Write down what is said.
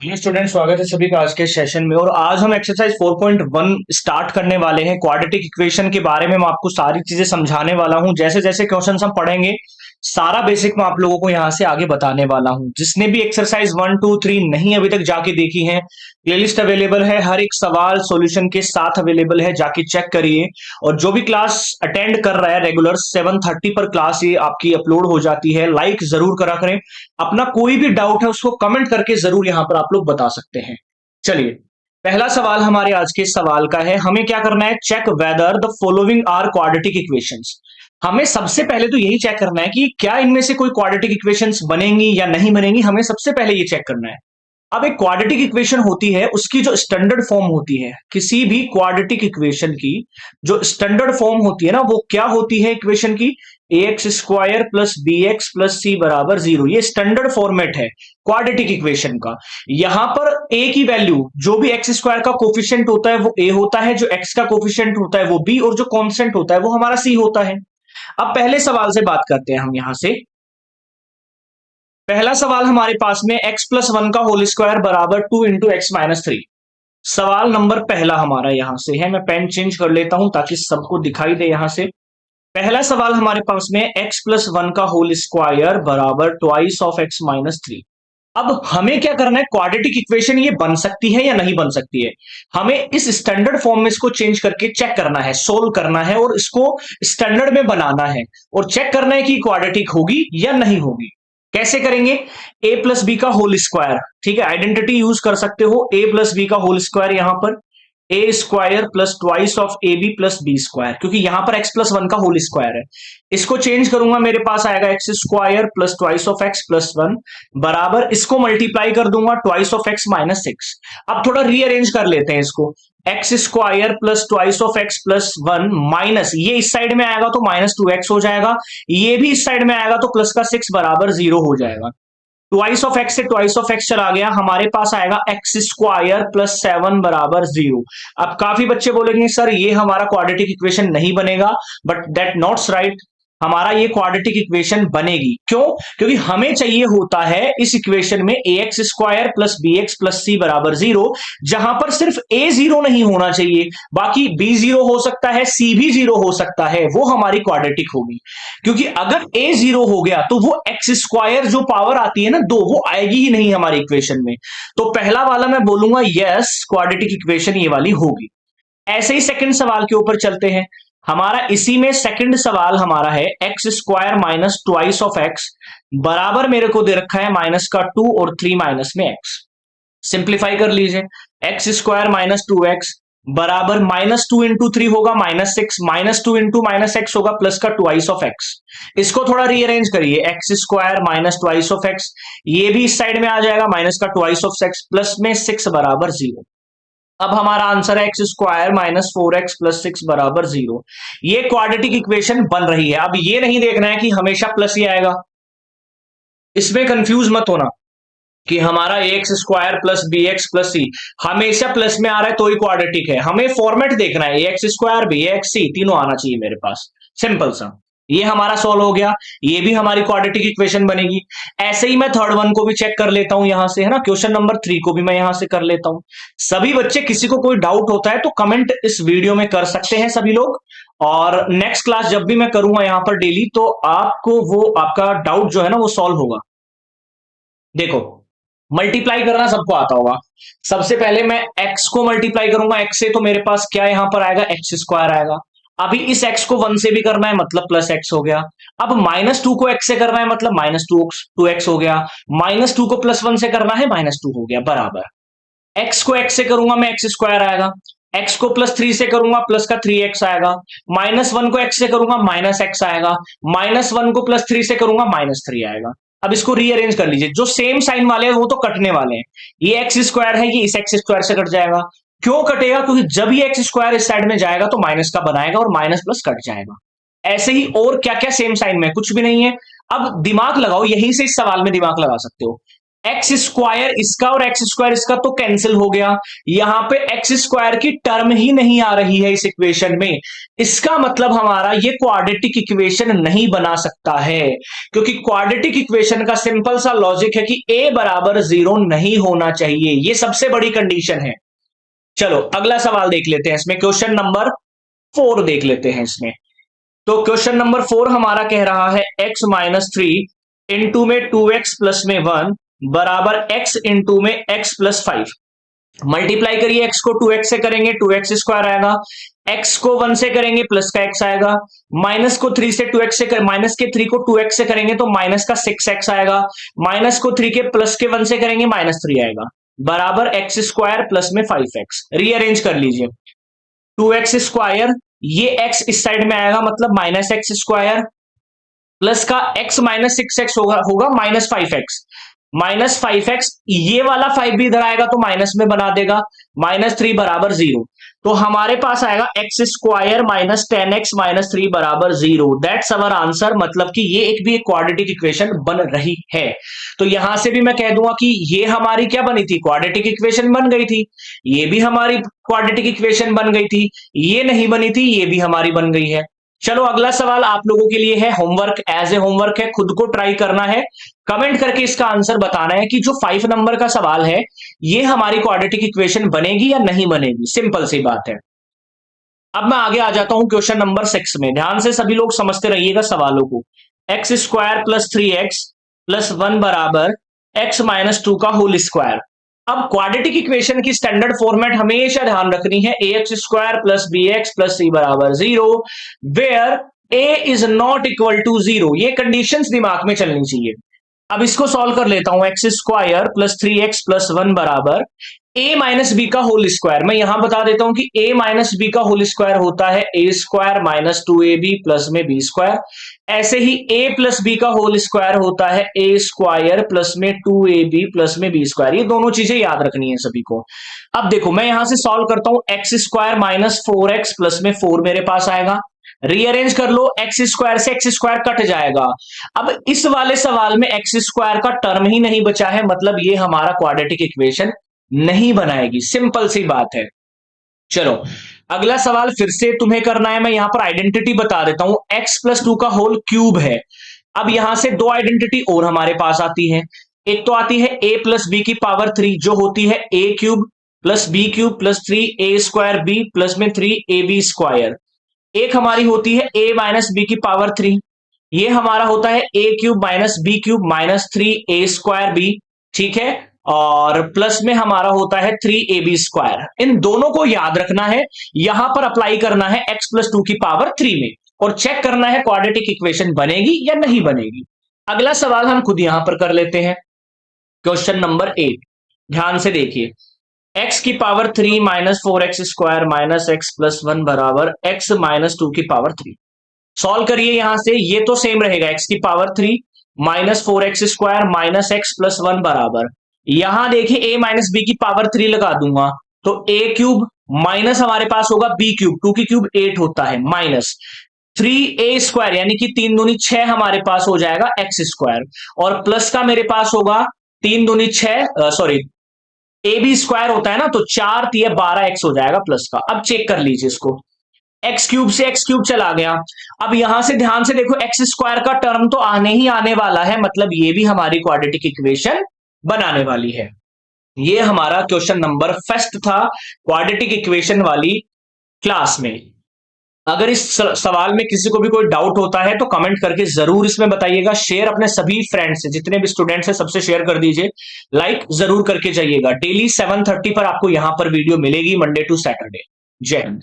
Hello student, स्वागत है सभी का आज के सेशन में। और आज हम एक्सरसाइज 4.1 स्टार्ट करने वाले हैं। क्वाड्रेटिक इक्वेशन के बारे में मैं आपको सारी चीजें समझाने वाला हूं। जैसे जैसे क्वेश्चंस हम पढ़ेंगे सारा बेसिक मैं आप लोगों को यहां से आगे बताने वाला हूं। जिसने भी एक्सरसाइज 1 2 3 नहीं अभी तक जाके देखी है, प्लेलिस्ट अवेलेबल है, हर एक सवाल सॉल्यूशन के साथ अवेलेबल है, जाके चेक करिए। और जो भी क्लास अटेंड कर रहा है रेगुलर 7:30 पर क्लास ये आपकी अपलोड हो जाती है। लाइक जरूर करा करें। अपना कोई भी डाउट है उसको कमेंट करके जरूर यहां पर आप लोग बता सकते हैं। चलिए, पहला सवाल हमारे आज के सवाल का है। हमें क्या करना है? Check whether the following are quadratic equations. हमें सबसे पहले तो यही चेक करना है कि क्या इनमें से कोई क्वाड्रेटिक इक्वेशंस बनेंगी या नहीं बनेंगी। हमें सबसे पहले ये चेक करना है। अब एक क्वाड्रेटिक इक्वेशन होती है, उसकी जो स्टैंडर्ड फॉर्म होती है, किसी भी क्वाड्रेटिक इक्वेशन की जो स्टैंडर्ड फॉर्म होती है ना, वो क्या होती है इक्वेशन की? X square plus B X plus C बराबर 0। ये स्टैंडर्ड फॉर्मेट है क्वाड्रेटिक इक्वेशन का। यहां पर ए की वैल्यू, जो भी एक्स स्क्वायर का कोफिशिएंट होता है वो ए होता है, जो एक्स का कोफिशिएंट होता है वो बी, और जो कांस्टेंट होता है वो हमारा सी होता है। अब पहले सवाल से बात करते हैं हम यहां से। पहला सवाल हमारे पास में x प्लस वन का होल स्क्वायर बराबर 2 × x−3। सवाल नंबर पहला हमारा यहां से है। मैं पेन चेंज कर लेता हूं ताकि सबको दिखाई दे यहां से। पहला सवाल हमारे पास में x प्लस वन का होल स्क्वायर बराबर ट्वाइस ऑफ x−3। अब हमें क्या करना है? क्वाड्रेटिक इक्वेशन ये बन सकती है या नहीं बन सकती है, हमें इस स्टैंडर्ड फॉर्म में इसको चेंज करके चेक करना है, सोल्व करना है और इसको स्टैंडर्ड में बनाना है और चेक करना है कि क्वाड्रेटिक होगी या नहीं होगी। कैसे करेंगे? ए प्लस बी का होल स्क्वायर, ठीक है, आइडेंटिटी यूज कर सकते हो। ए प्लस बी का होल स्क्वायर, यहां पर A square plus twice of A B plus B square, क्योंकि यहां पर एक्स प्लस वन का होल स्क्वायर है। इसको चेंज करूंगा, मेरे पास आएगा X square plus twice of X plus one बराबर, इसको मल्टीप्लाई कर दूंगा twice of X minus six. अब थोड़ा रीअरेंज कर लेते हैं इसको। X square plus twice of X plus one minus, ये इस साइड में आएगा तो -2x हो जाएगा, ये भी इस साइड में आएगा तो प्लस का 6 बराबर 0 हो जाएगा। ट्वाइस ऑफ एक्स से ट्वाइस ऑफ एक्स चला गया, हमारे पास आएगा एक्स स्क्वायर प्लस 7 बराबर 0। अब काफी बच्चे बोलेंगे सर ये हमारा क्वाड्रेटिक इक्वेशन नहीं बनेगा, बट दैट नॉट्स राइट, हमारा ये क्वाड्रेटिक इक्वेशन बनेगी। क्यों? क्योंकि हमें चाहिए होता है इस इक्वेशन में A X square plus B X plus C बराबर 0, जहां पर सिर्फ ए 0 नहीं होना चाहिए, बाकी बी 0 हो सकता है, सी भी 0 हो सकता है, वो हमारी क्वाड्रेटिक होगी। क्योंकि अगर ए 0 हो गया तो वो एक्स स्क्वायर जो पावर आती है ना 2, वो आएगी ही नहीं हमारी इक्वेशन में। तो पहला वाला मैं बोलूंगा यस, क्वाड्रेटिक इक्वेशन ये वाली होगी। ऐसे ही सेकंड सवाल के ऊपर चलते हैं। हमारा इसी में सेकंड सवाल हमारा है x square minus twice of x बराबर, मेरे को दे रखा है माइनस का 2 और 3 माइनस में एक्स। सिंप्लीफाई कर लीजिए। एक्स स्क्वायर माइनस 2x बराबर -2 × 3 होगा -6, -2 × -x होगा प्लस का ट्वाइस ऑफ एक्स। इसको थोड़ा रीअरेंज करिए, x square minus twice of x, ये भी इस साइड में आ जाएगा माइनस का ट्वाइस ऑफ एक्स प्लस में 6 बराबर 0। अब हमारा आंसर है एक्स स्क्वायर -4x प्लस 6 बराबर 0। ये क्वाड्रेटिक इक्वेशन बन रही है। अब ये नहीं देखना है कि हमेशा प्लस ही आएगा, इसमें कंफ्यूज मत होना कि हमारा X square plus B X plus C हमेशा प्लस में आ रहा है तो ही क्वाड्रेटिक है। हमें फॉर्मेट देखना है, एक्स स्क्वायर बी एक्स सी तीनों आना चाहिए मेरे पास, सिंपल सा। ये हमारा सॉल्व हो गया, ये भी हमारी क्वाड्रेटिक इक्वेशन बनेगी। ऐसे ही मैं थर्ड वन को भी चेक कर लेता हूं यहां से, है ना, क्वेश्चन नंबर 3 को भी मैं यहां से कर लेता हूं। सभी बच्चे, किसी को कोई डाउट होता है तो कमेंट इस वीडियो में कर सकते हैं सभी लोग, और नेक्स्ट क्लास जब भी मैं करूंगा यहां पर डेली, तो आपको वो आपका डाउट जो है ना वो सॉल्व होगा। देखो, मल्टीप्लाई करना सबको आता होगा। सबसे पहले मैं x को मल्टीप्लाई करूंगा x से, तो मेरे पास क्या यहां पर आएगा? एक्स स्क्वायर आएगा। अभी इस x को 1 से भी करना है मतलब प्लस x हो गया। अब -2 को x से करना है मतलब -2x हो गया। -2 को +1 से करना है -2 हो गया बराबर। x को x से करूंगा मैं एक्स स्क्वायर आएगा, x को +3 से करूंगा प्लस का 3x आएगा, -1 को x से करूंगा -x आएगा, -1 को +3 से करूंगा -3 आएगा। अब इसको रीअरेंज कर लीजिए, जो सेम साइन वाले हैं वो तो कटने वाले हैं। ये एक्स स्क्वायर है, ये इस एक्स स्क्वायर से कट जाएगा। क्यों कटेगा? क्योंकि जब ये एक्स स्क्वायर इस साइड में जाएगा तो माइनस का बनाएगा और माइनस प्लस कट जाएगा। ऐसे ही और क्या क्या सेम साइन में? कुछ भी नहीं है। अब दिमाग लगाओ, यहीं से इस सवाल में दिमाग लगा सकते हो। एक्स स्क्वायर इसका और एक्स स्क्वायर इसका तो कैंसिल हो गया, यहां पे एक्स स्क्वायर की टर्म ही नहीं आ रही है इस इक्वेशन में। इसका मतलब हमारा ये क्वाड्रेटिक इक्वेशन नहीं बना सकता है, क्योंकि क्वाड्रेटिक इक्वेशन का सिंपल सा लॉजिक है कि a बराबर 0 नहीं होना चाहिए, ये सबसे बड़ी कंडीशन है। चलो अगला सवाल देख लेते हैं, इसमें क्वेश्चन नंबर 4 देख लेते हैं इसमें। तो क्वेश्चन नंबर 4 हमारा कह रहा है x माइनस 3 इंटू में 2x प्लस में 1 बराबर x इंटू में x प्लस 5। मल्टीप्लाई करिए, x को 2x से करेंगे 2x स्क्वायर आएगा, x को 1 से करेंगे प्लस का x आएगा, माइनस को 3 से 2x से माइनस के 3 को 2x से करेंगे तो माइनस का 6x आएगा, माइनस को 3 के प्लस के 1 से करेंगे माइनस 3 आएगा, बराबर एक्स स्क्वायर प्लस में 5x। रीअरेंज कर लीजिए, 2x स्क्वायर, ये x इस साइड में आएगा मतलब माइनस एक्स स्क्वायर, प्लस का x माइनस 6x होगा माइनस 5x, माइनस 5x, ये वाला 5 भी इधर आएगा तो माइनस में बना देगा, माइनस 3 बराबर 0। तो हमारे पास आएगा X square minus 10x minus 3 बराबर 0। दैट्स अवर आंसर, मतलब कि ये एक भी एक क्वाड्रेटिक इक्वेशन बन रही है। तो यहां से भी मैं कह दूंगा कि ये हमारी क्या बनी थी, क्वाड्रेटिक इक्वेशन बन गई थी, ये भी हमारी क्वाड्रेटिक इक्वेशन बन गई थी, ये नहीं बनी थी, ये भी हमारी बन गई है। चलो अगला सवाल आप लोगों के लिए है, होमवर्क, एज ए होमवर्क है, खुद को ट्राई करना है, कमेंट करके इसका आंसर बताना है कि जो 5 नंबर का सवाल है ये हमारी क्वाड्रेटिक इक्वेशन बनेगी या नहीं बनेगी। सिंपल सी बात है। अब मैं आगे आ जाता हूं क्वेश्चन नंबर 6 में, ध्यान से सभी लोग समझते रहिएगा सवालों को। X square plus 3x plus 1 बराबर x माइनस 2 का होल स्क्वायर। अब क्वाड्रेटिक इक्वेशन की स्टैंडर्ड फॉर्मेट हमेशा ध्यान रखनी है, ax square plus bx plus c बराबर 0, where a is not equal to 0। ये कंडीशंस दिमाग में चलनी चाहिए। अब इसको सॉल्व कर लेता हूं, x square plus 3x plus 1 बराबर a माइनस बी का होल स्क्वायर। मैं यहां बता देता हूं कि a माइनस बी का होल स्क्वायर होता है a square minus 2ab plus में b स्क्वायर। ऐसे ही a प्लस बी का होल स्क्वायर होता है a स्क्वायर प्लस में 2ab प्लस में b स्क्वायर। ये दोनों चीजें याद रखनी है सभी को। अब देखो मैं यहां से सॉल्व करता हूं, x square minus 4x plus में 4 मेरे पास आएगा, रीअरेंज कर लो, एक्स स्क्वायर से एक्स स्क्वायर कट जाएगा। अब इस वाले सवाल में एक्स स्क्वायर का टर्म ही नहीं बचा है, मतलब ये हमारा क्वाड्रेटिक इक्वेशन नहीं बनाएगी, सिंपल सी बात है। चलो अगला सवाल फिर से तुम्हें करना है, मैं यहां पर आइडेंटिटी बता देता हूं, x प्लस 2 का होल क्यूब है। अब यहां से दो आइडेंटिटी और हमारे पास आती है, एक तो आती है a प्लस बी की पावर 3 जो होती है a cube plus B cube plus 3a square b plus में 3ab स्क्वायर। एक हमारी होती है a माइनस बी की पावर 3, ये हमारा होता है a cube minus B cube minus 3a square b, ठीक है, और प्लस में हमारा होता है 3ab स्क्वायर। इन दोनों को याद रखना है, यहां पर अप्लाई करना है x प्लस 2 की पावर 3 में और चेक करना है क्वाड्रेटिक इक्वेशन बनेगी या नहीं बनेगी। अगला सवाल हम खुद यहां पर कर लेते हैं, क्वेश्चन नंबर 8, ध्यान से देखिए, x की power 3 minus 4x square minus x plus 1 बराबर x माइनस 2 की पावर 3। सॉल्व करिए यहां से, ये तो सेम रहेगा, x की power 3 minus 4x square minus x plus 1 बराबर, यहां देखिए a माइनस बी की पावर 3 लगा दूंगा तो a क्यूब माइनस हमारे पास होगा b क्यूब, 2 की क्यूब 8 होता है, माइनस 3a स्क्वायर यानी कि 3 दूनी 6 हमारे पास हो जाएगा x स्क्वायर, और प्लस का मेरे पास होगा 3 दूनी 6, सॉरी ए बी स्क्वायर होता है ना, तो 4 तिया 12x हो जाएगा प्लस का। अब चेक कर लीजिए इसको, एक्स क्यूब से एक्स क्यूब चला गया। अब यहां से ध्यान से देखो, एक्स स्क्वायर का टर्म तो आने ही आने वाला है, मतलब ये भी हमारी क्वाड्रेटिक इक्वेशन बनाने वाली है। ये हमारा क्वेश्चन नंबर फर्स्ट था क्वाड्रेटिक इक्वेशन वाली क्लास में। अगर इस सवाल में किसी को भी कोई डाउट होता है तो कमेंट करके जरूर इसमें बताइएगा, शेयर अपने सभी फ्रेंड्स से, जितने भी स्टूडेंट्स हैं सबसे शेयर कर दीजिए, लाइक जरूर करके जाइएगा। डेली 7:30 पर आपको यहां पर वीडियो मिलेगी, मंडे टू सैटरडे। जय हिंद।